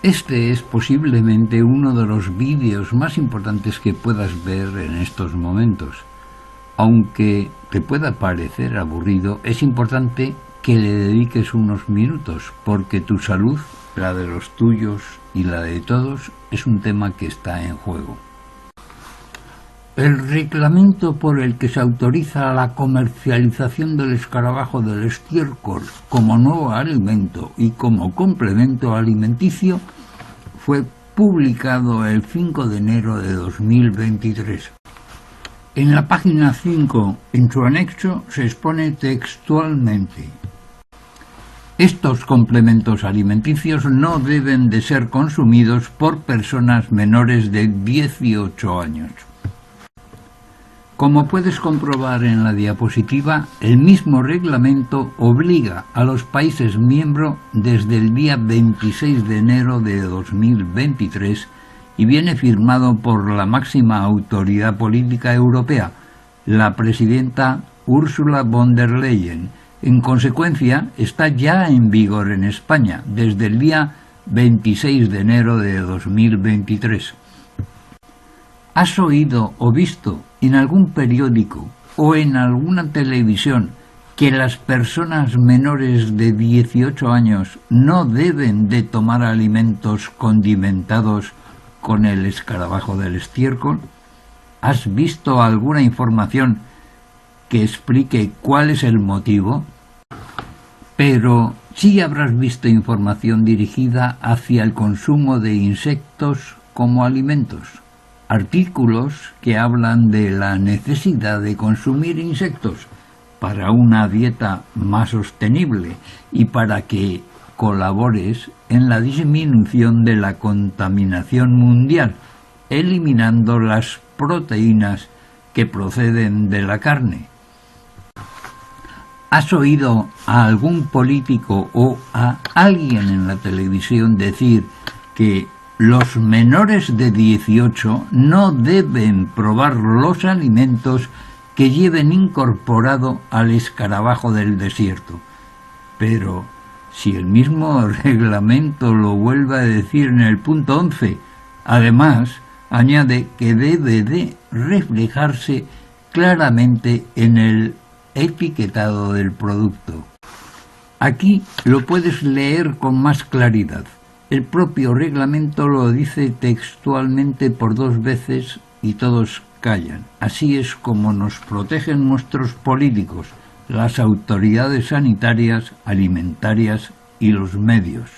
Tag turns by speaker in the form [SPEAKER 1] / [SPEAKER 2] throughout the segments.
[SPEAKER 1] Este es posiblemente uno de los vídeos más importantes que puedas ver en estos momentos. Aunque te pueda parecer aburrido, es importante que le dediques unos minutos, porque tu salud, la de los tuyos y la de todos, es un tema que está en juego. El reglamento por el que se autoriza la comercialización del escarabajo del estiércol como nuevo alimento y como complemento alimenticio fue publicado el 5 de enero de 2023. En la página 5, en su anexo, se expone textualmente: estos complementos alimenticios no deben de ser consumidos por personas menores de 18 años. Como puedes comprobar en la diapositiva, el mismo reglamento obliga a los países miembros desde el día 26 de enero de 2023 y viene firmado por la máxima autoridad política europea, la presidenta Ursula von der Leyen. En consecuencia, está ya en vigor en España desde el día 26 de enero de 2023. ¿Has oído o visto en algún periódico o en alguna televisión que las personas menores de 18 años no deben de tomar alimentos condimentados con el escarabajo del estiércol? ¿Has visto alguna información que explique cuál es el motivo? Pero sí habrás visto información dirigida hacia el consumo de insectos como alimentos. Artículos que hablan de la necesidad de consumir insectos para una dieta más sostenible y para que colabores en la disminución de la contaminación mundial, eliminando las proteínas que proceden de la carne. ¿Has oído a algún político o a alguien en la televisión decir que los menores de 18 no deben probar los alimentos que lleven incorporado al escarabajo del desierto? Pero si el mismo reglamento lo vuelve a decir en el punto 11, además añade que debe de reflejarse claramente en el etiquetado del producto. Aquí lo puedes leer con más claridad. El propio reglamento lo dice textualmente por 2 veces y todos callan. Así es como nos protegen nuestros políticos, las autoridades sanitarias, alimentarias y los medios.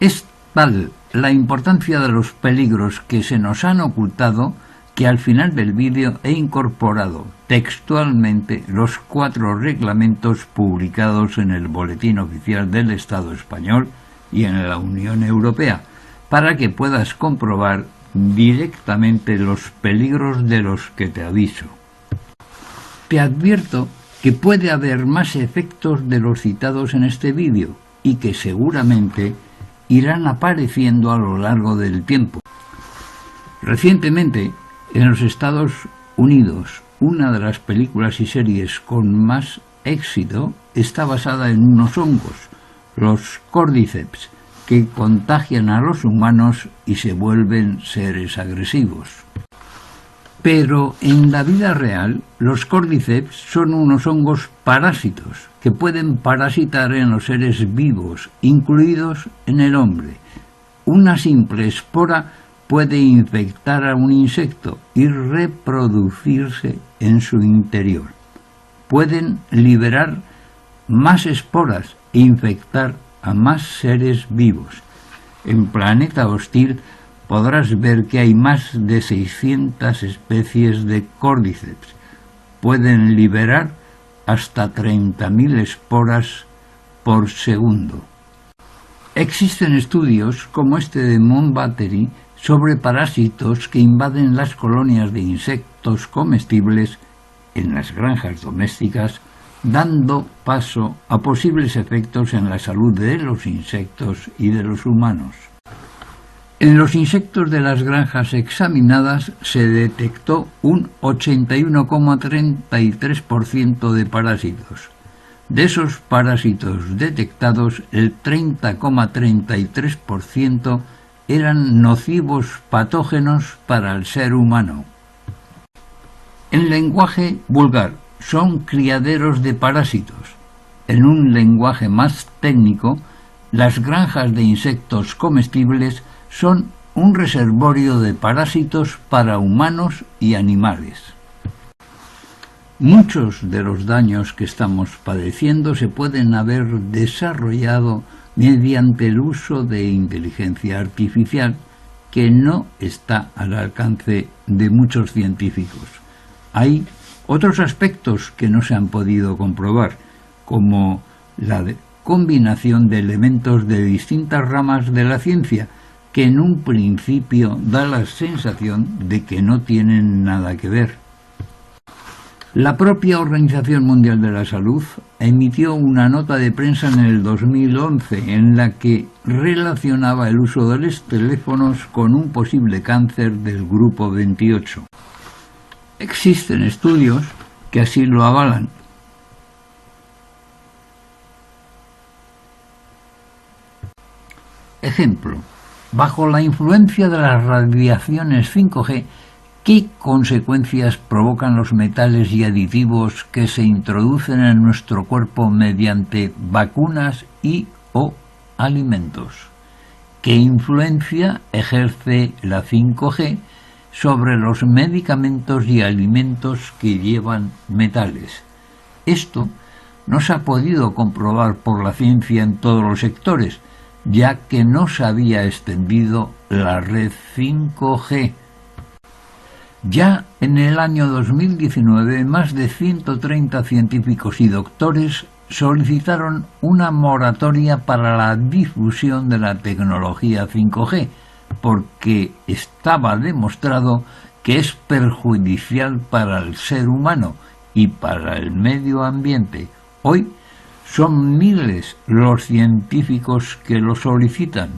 [SPEAKER 1] Es tal la importancia de los peligros que se nos han ocultado que al final del vídeo he incorporado textualmente los 4 reglamentos publicados en el Boletín Oficial del Estado Español y en la Unión Europea, para que puedas comprobar directamente los peligros de los que te aviso. Te advierto que puede haber más efectos de los citados en este vídeo y que seguramente irán apareciendo a lo largo del tiempo. Recientemente, en los Estados Unidos, una de las películas y series con más éxito está basada en unos hongos, los Cordyceps, que contagian a los humanos y se vuelven seres agresivos. Pero en la vida real, los Cordyceps son unos hongos parásitos que pueden parasitar en los seres vivos, incluidos en el hombre. Una simple espora puede infectar a un insecto y reproducirse en su interior. Pueden liberar más esporas e infectar a más seres vivos. En Planeta Hostil podrás ver que hay más de 600 especies de Cordyceps. Pueden liberar hasta 30.000 esporas por segundo. Existen estudios como este de Mount Battery sobre parásitos que invaden las colonias de insectos comestibles en las granjas domésticas, dando paso a posibles efectos en la salud de los insectos y de los humanos. En los insectos de las granjas examinadas se detectó un 81,33% de parásitos. De esos parásitos detectados, el 30,33% eran nocivos patógenos para el ser humano. En lenguaje vulgar, son criaderos de parásitos. En un lenguaje más técnico, las granjas de insectos comestibles son un reservorio de parásitos para humanos y animales. Muchos de los daños que estamos padeciendo se pueden haber desarrollado mediante el uso de inteligencia artificial que no está al alcance de muchos científicos. Hay otros aspectos que no se han podido comprobar, como la combinación de elementos de distintas ramas de la ciencia, que en un principio da la sensación de que no tienen nada que ver. La propia Organización Mundial de la Salud emitió una nota de prensa en el 2011 en la que relacionaba el uso de los teléfonos con un posible cáncer del grupo 28. Existen estudios que así lo avalan. Ejemplo, bajo la influencia de las radiaciones 5G, ¿qué consecuencias provocan los metales y aditivos que se introducen en nuestro cuerpo mediante vacunas o alimentos? ¿Qué influencia ejerce la 5G sobre los medicamentos y alimentos que llevan metales? Esto no se ha podido comprobar por la ciencia en todos los sectores, ya que no se había extendido la red 5G. Ya en el año 2019, más de 130 científicos y doctores solicitaron una moratoria para la difusión de la tecnología 5G, porque estaba demostrado que es perjudicial para el ser humano y para el medio ambiente. Hoy son miles los científicos que lo solicitan.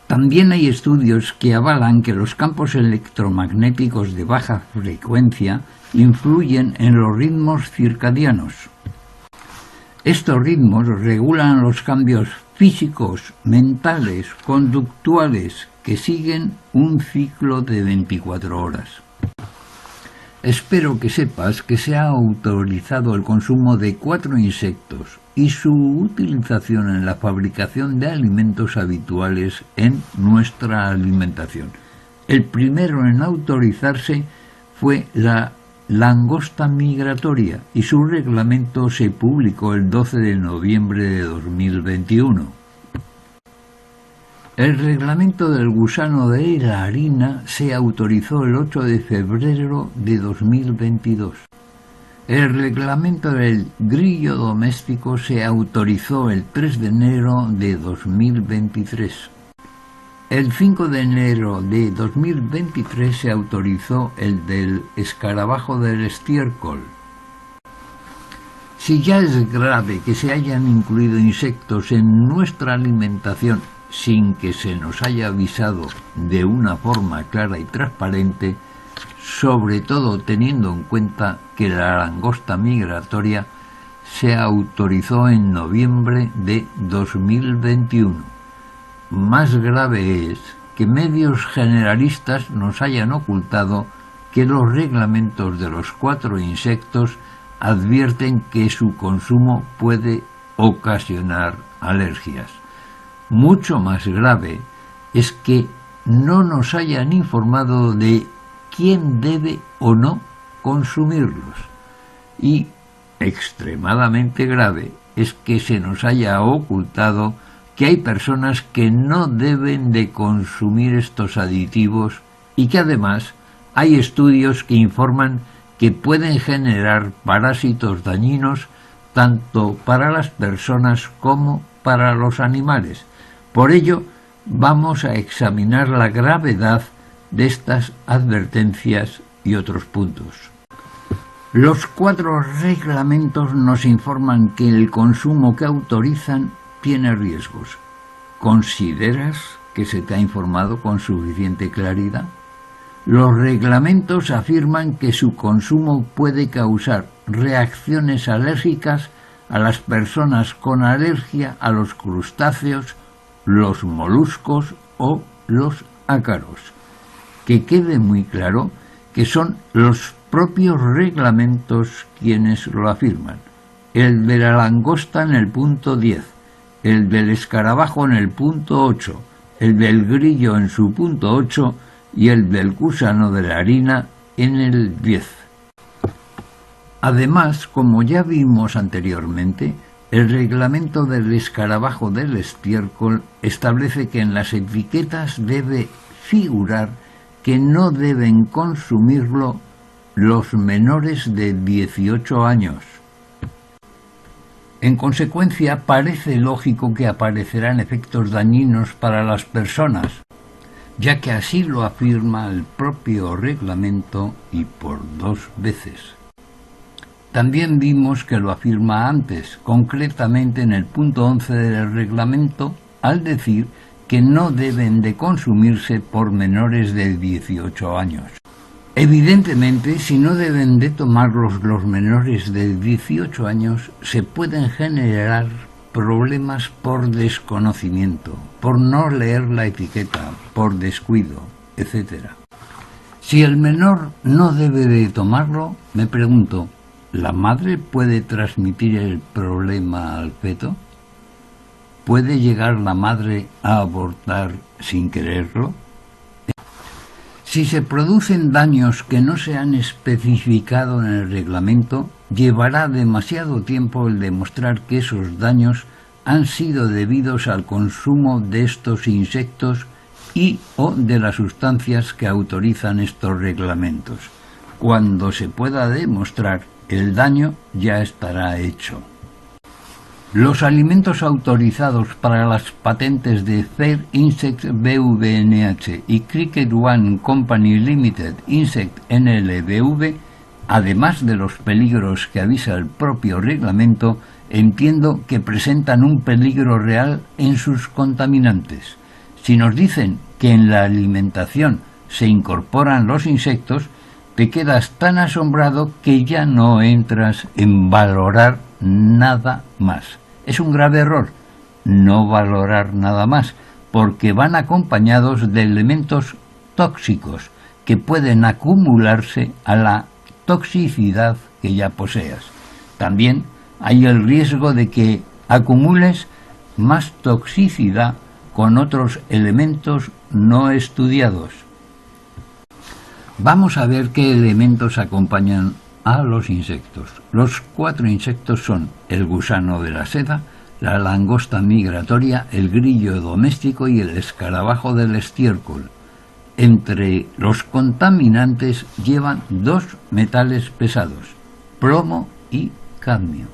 [SPEAKER 1] También hay estudios que avalan que los campos electromagnéticos de baja frecuencia influyen en los ritmos circadianos. Estos ritmos regulan los cambios físicos, mentales, conductuales, que siguen un ciclo de 24 horas. Espero que sepas que se ha autorizado el consumo de 4 insectos y su utilización en la fabricación de alimentos habituales en nuestra alimentación. El primero en autorizarse fue la langosta migratoria y su reglamento se publicó el 12 de noviembre de 2021. El reglamento del gusano de la harina se autorizó el 8 de febrero de 2022. El reglamento del grillo doméstico se autorizó el 3 de enero de 2023. El 5 de enero de 2023 se autorizó el del escarabajo del estiércol. Si ya es grave que se hayan incluido insectos en nuestra alimentación sin que se nos haya avisado de una forma clara y transparente, sobre todo teniendo en cuenta que la langosta migratoria se autorizó en noviembre de 2021. Más grave es que medios generalistas nos hayan ocultado que los reglamentos de los 4 insectos advierten que su consumo puede ocasionar alergias. Mucho más grave es que no nos hayan informado de quién debe o no consumirlos. Y extremadamente grave es que se nos haya ocultado que hay personas que no deben de consumir estos aditivos y que además hay estudios que informan que pueden generar parásitos dañinos tanto para las personas como para los animales. Por ello, vamos a examinar la gravedad de estas advertencias y otros puntos. Los 4 reglamentos nos informan que el consumo que autorizan tiene riesgos. ¿Consideras que se te ha informado con suficiente claridad? Los reglamentos afirman que su consumo puede causar reacciones alérgicas a las personas con alergia a los crustáceos, los moluscos o los ácaros. Que quede muy claro que son los propios reglamentos quienes lo afirman. El de la langosta en el punto 10, el del escarabajo en el punto 8, el del grillo en su punto 8 y el del gusano de la harina en el 10. Además, como ya vimos anteriormente, el reglamento del escarabajo del estiércol establece que en las etiquetas debe figurar que no deben consumirlo los menores de 18 años. En consecuencia, parece lógico que aparecerán efectos dañinos para las personas, ya que así lo afirma el propio reglamento y por 2 veces. También vimos que lo afirma antes, concretamente en el punto 11 del reglamento, al decir que no deben de consumirse por menores de 18 años. Evidentemente, si no deben de tomarlos los menores de 18 años, se pueden generar problemas por desconocimiento, por no leer la etiqueta, por descuido, etc. Si el menor no debe de tomarlo, me pregunto, ¿la madre puede transmitir el problema al feto? ¿Puede llegar la madre a abortar sin quererlo? Si se producen daños que no se han especificado en el reglamento, llevará demasiado tiempo el demostrar que esos daños han sido debidos al consumo de estos insectos y o de las sustancias que autorizan estos reglamentos. Cuando se pueda demostrar el daño, ya estará hecho. Los alimentos autorizados para las patentes de Fair Insect BVNH y Cricket One Company Limited Insect NLBV, además de los peligros que avisa el propio reglamento, entiendo que presentan un peligro real en sus contaminantes. Si nos dicen que en la alimentación se incorporan los insectos, te quedas tan asombrado que ya no entras en valorar nada más. Es un grave error no valorar nada más, porque van acompañados de elementos tóxicos que pueden acumularse a la toxicidad que ya poseas. También hay el riesgo de que acumules más toxicidad con otros elementos no estudiados. Vamos a ver qué elementos acompañan a los insectos. Los 4 insectos son el gusano de la seda, la langosta migratoria, el grillo doméstico y el escarabajo del estiércol. Entre los contaminantes llevan 2 metales pesados, plomo y cadmio.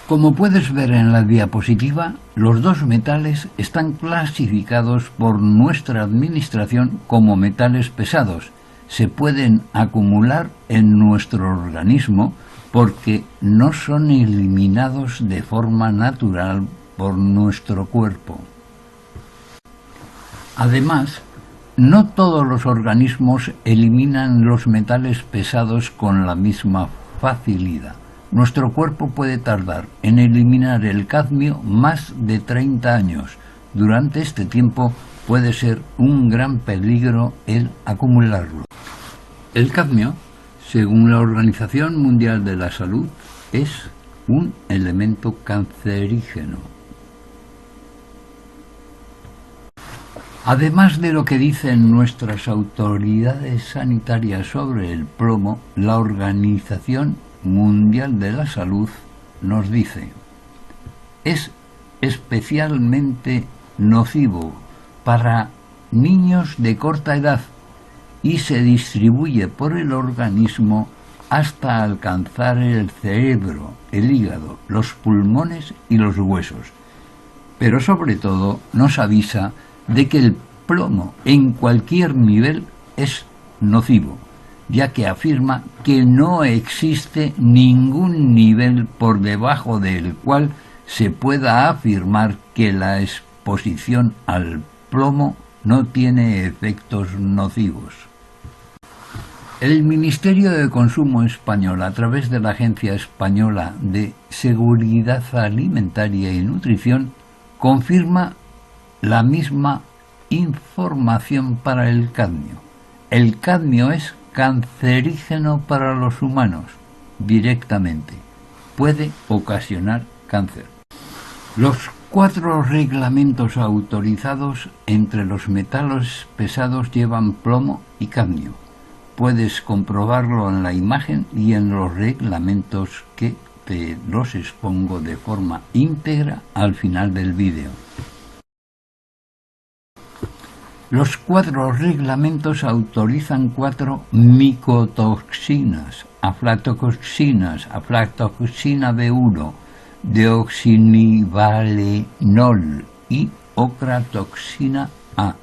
[SPEAKER 1] Como puedes ver en la diapositiva, los 2 metales están clasificados por nuestra administración como metales pesados. Se pueden acumular en nuestro organismo porque no son eliminados de forma natural por nuestro cuerpo. Además, no todos los organismos eliminan los metales pesados con la misma facilidad. Nuestro cuerpo puede tardar en eliminar el cadmio más de 30 años. Durante este tiempo puede ser un gran peligro el acumularlo. El cadmio, según la Organización Mundial de la Salud, es un elemento cancerígeno. Además de lo que dicen nuestras autoridades sanitarias sobre el plomo, la Organización Mundial de la Salud nos dice: es especialmente nocivo para niños de corta edad y se distribuye por el organismo hasta alcanzar el cerebro, el hígado, los pulmones y los huesos. Pero sobre todo nos avisa de que el plomo en cualquier nivel es nocivo, ya que afirma que no existe ningún nivel por debajo del cual se pueda afirmar que la exposición al plomo no tiene efectos nocivos. El Ministerio de Consumo español, a través de la Agencia Española de Seguridad Alimentaria y Nutrición, confirma la misma información para el cadmio. El cadmio es cancerígeno para los humanos directamente. Puede ocasionar cáncer. Los 4 reglamentos autorizados entre los metales pesados llevan plomo y cadmio. Puedes comprobarlo en la imagen y en los reglamentos que te los expongo de forma íntegra al final del vídeo. Los 4 reglamentos autorizan 4 micotoxinas: aflatoxina B1, deoxinivalenol y ocratoxina A.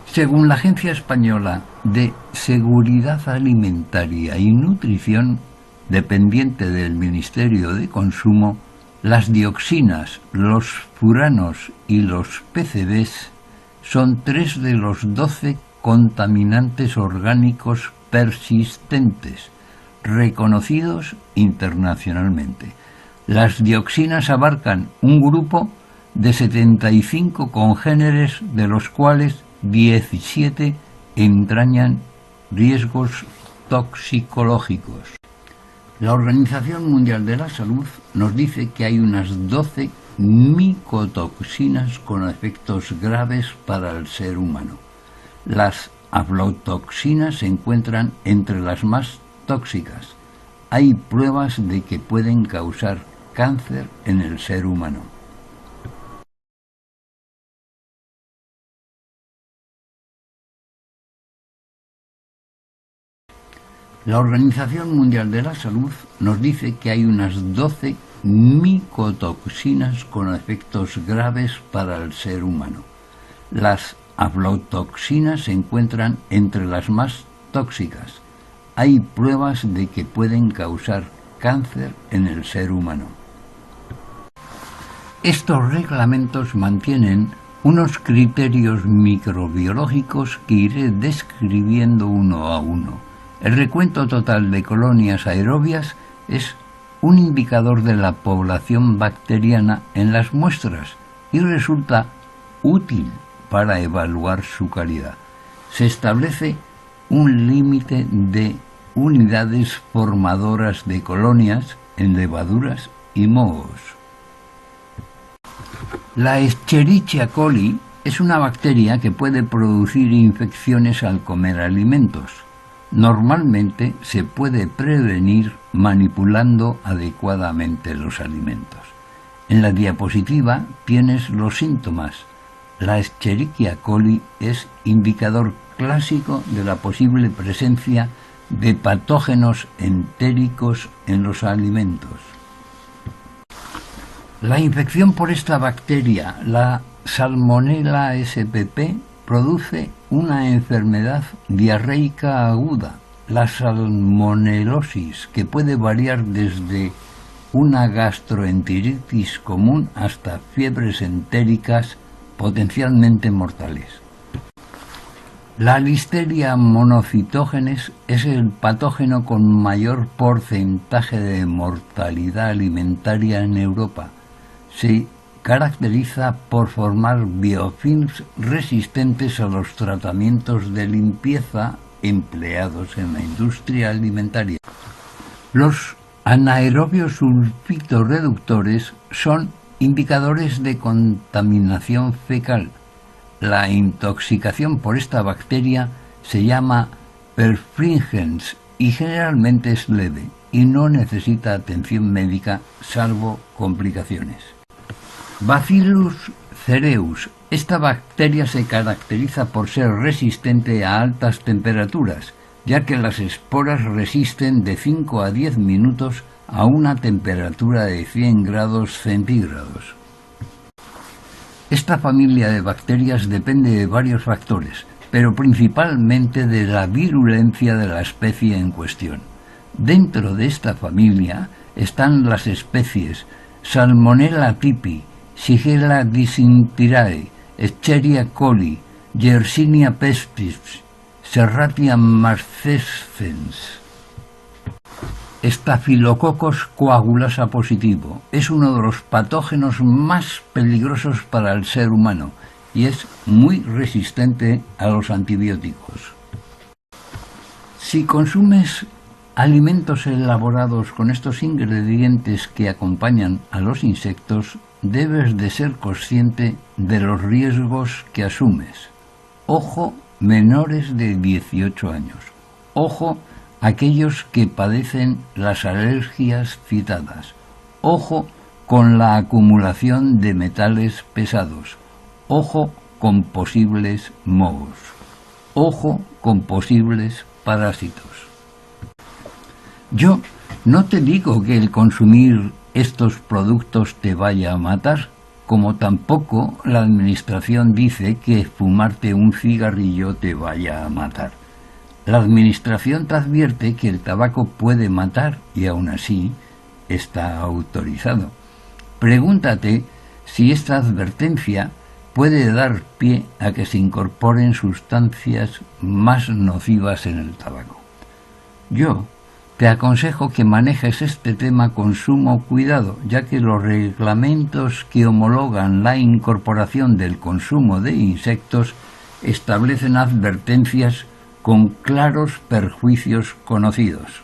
[SPEAKER 1] Según la Agencia Española de Seguridad Alimentaria y Nutrición, dependiente del Ministerio de Consumo, las dioxinas, los furanos y los PCBs son 3 de los 12 contaminantes orgánicos persistentes reconocidos internacionalmente. Las dioxinas abarcan un grupo de 75 congéneres, de los cuales 17 entrañan riesgos toxicológicos. La Organización Mundial de la Salud nos dice que hay unas 12 micotoxinas con efectos graves para el ser humano. Las aflatoxinas se encuentran entre las más tóxicas. Hay pruebas de que pueden causar cáncer en el ser humano. La Organización Mundial de la Salud nos dice que hay unas 12 micotoxinas con efectos graves para el ser humano. Las aflatoxinas se encuentran entre las más tóxicas. Hay pruebas de que pueden causar cáncer en el ser humano. Estos reglamentos mantienen unos criterios microbiológicos que iré describiendo uno a uno. El recuento total de colonias aerobias es un indicador de la población bacteriana en las muestras y resulta útil para evaluar su calidad. Se establece un límite de unidades formadoras de colonias en levaduras y mohos. La Escherichia coli es una bacteria que puede producir infecciones al comer alimentos. Normalmente se puede prevenir manipulando adecuadamente los alimentos. En la diapositiva tienes los síntomas. La Escherichia coli es indicador clásico de la posible presencia de patógenos entéricos en los alimentos. La infección por esta bacteria, la Salmonella spp, produce una enfermedad diarreica aguda, la salmonelosis, que puede variar desde una gastroenteritis común hasta fiebres entéricas potencialmente mortales. La Listeria monocytogenes es el patógeno con mayor porcentaje de mortalidad alimentaria en Europa. Se caracteriza por formar biofilms resistentes a los tratamientos de limpieza empleados en la industria alimentaria. Los anaerobios sulfitoreductores son indicadores de contaminación fecal. La intoxicación por esta bacteria se llama perfringens y generalmente es leve y no necesita atención médica salvo complicaciones. Bacillus cereus. Esta bacteria se caracteriza por ser resistente a altas temperaturas, ya que las esporas resisten de 5 a 10 minutos a una temperatura de 100 grados centígrados. Esta familia de bacterias depende de varios factores, pero principalmente de la virulencia de la especie en cuestión. Dentro de esta familia están las especies Salmonella typhi, Shigella disintherae, Escherichia coli, Yersinia pestis, Serratia marcescens. Staphylococcus coagulasa positivo es uno de los patógenos más peligrosos para el ser humano y es muy resistente a los antibióticos. Si consumes alimentos elaborados con estos ingredientes que acompañan a los insectos, debes de ser consciente de los riesgos que asumes. Ojo, menores de 18 años. Ojo, aquellos que padecen las alergias citadas. Ojo con la acumulación de metales pesados. Ojo con posibles mohos. Ojo con posibles parásitos. Yo no te digo que el consumir estos productos te vaya a matar, como tampoco la administración dice que fumarte un cigarrillo te vaya a matar. La administración te advierte que el tabaco puede matar y aún así está autorizado. Pregúntate si esta advertencia puede dar pie a que se incorporen sustancias más nocivas en el tabaco. Yo te aconsejo que manejes este tema con sumo cuidado, ya que los reglamentos que homologan la incorporación del consumo de insectos establecen advertencias con claros perjuicios conocidos.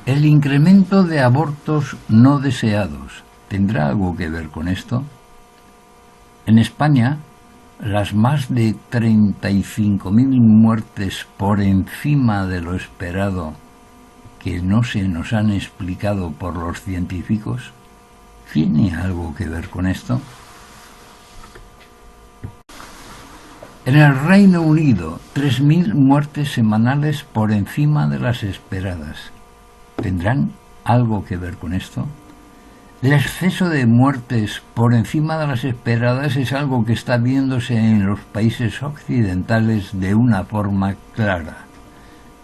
[SPEAKER 1] El incremento de abortos no deseados, ¿tendrá algo que ver con esto? En España, las más de 35.000 muertes por encima de lo esperado que no se nos han explicado por los científicos, ¿tiene algo que ver con esto? En el Reino Unido, 3.000 muertes semanales por encima de las esperadas. ¿Tendrán algo que ver con esto? El exceso de muertes por encima de las esperadas es algo que está viéndose en los países occidentales de una forma clara.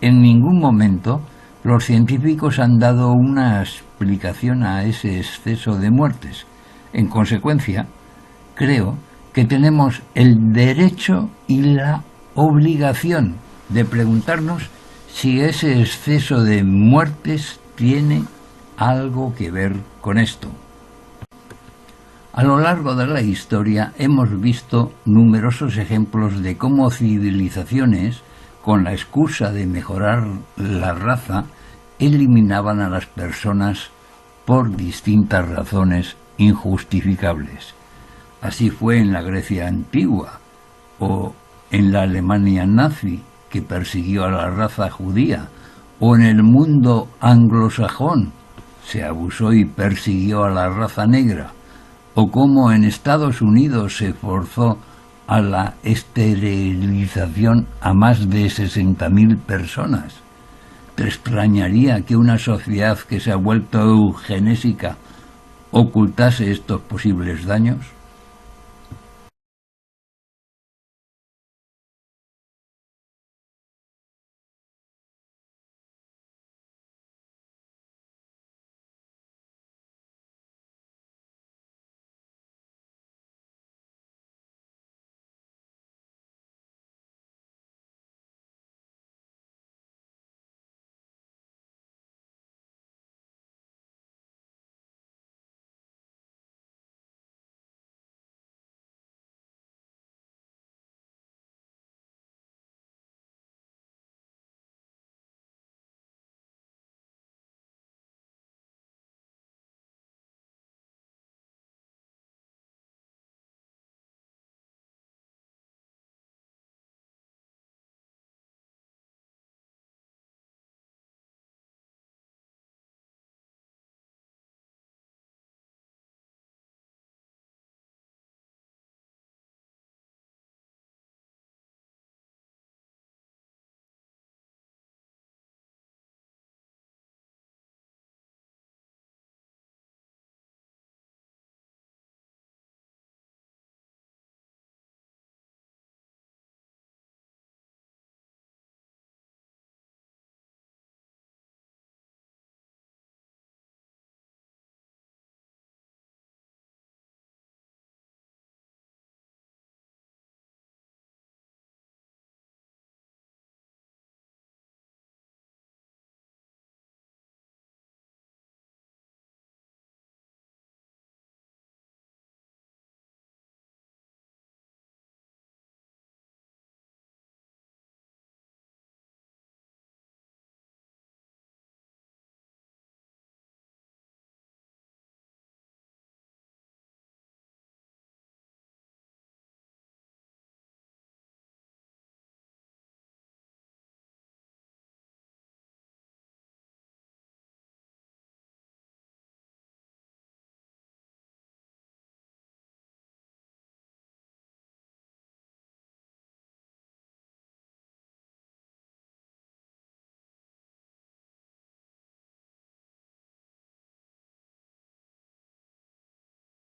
[SPEAKER 1] En ningún momento los científicos han dado una explicación a ese exceso de muertes. En consecuencia, creo que tenemos el derecho y la obligación de preguntarnos si ese exceso de muertes tiene algo que ver con esto. A lo largo de la historia hemos visto numerosos ejemplos de cómo civilizaciones, con la excusa de mejorar la raza, eliminaban a las personas por distintas razones injustificables. Así fue en la Grecia antigua o en la Alemania nazi, que persiguió a la raza judía, o en el mundo anglosajón, se abusó y persiguió a la raza negra, o como en Estados Unidos se forzó a la esterilización a más de 60.000 personas. ¿Te extrañaría que una sociedad que se ha vuelto eugenésica ocultase estos posibles daños?